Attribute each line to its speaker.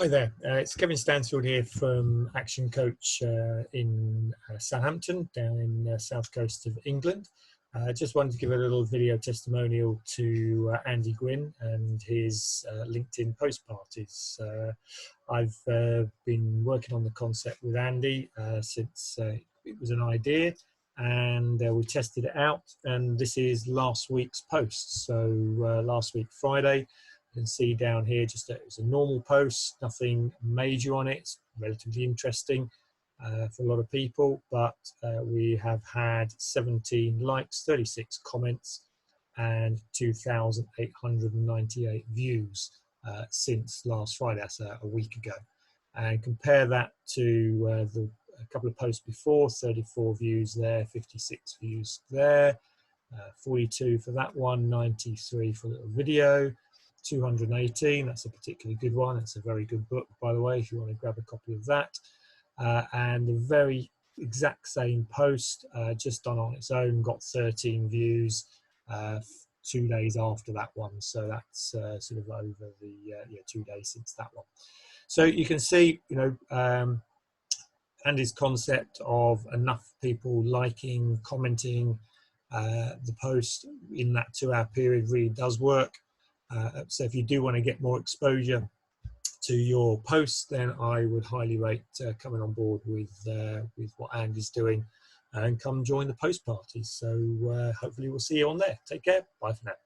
Speaker 1: Hi there, it's Kevin Stansfield here from Action Coach in Southampton, down in south coast of England. Just wanted to give a little video testimonial to Andy Gwynn and his LinkedIn post parties. I've been working on the concept with Andy since it was an idea, and we tested it out, and this is last week's post. So last week Friday, you can see down here just that it's a normal post, nothing major on it. It's relatively interesting for a lot of people, but we have had 17 likes, 36 comments, and 2,898 views since last Friday. That's a week ago. And compare that to a couple of posts before, 34 views there, 56 views there, 42 for that one, 93 for a little video, 218, that's a particularly good one. It's a very good book, by the way, if you want to grab a copy of that. And the very exact same post, just done on its own, got 13 views 2 days after that one. So that's sort of over the 2 days since that one. So you can see, Andy's concept of enough people liking, commenting the post in that 2-hour period really does work. So if you do want to get more exposure to your posts, then I would highly rate coming on board with what Andy's doing and come join the post parties. So hopefully we'll see you on there. Take care. Bye for now.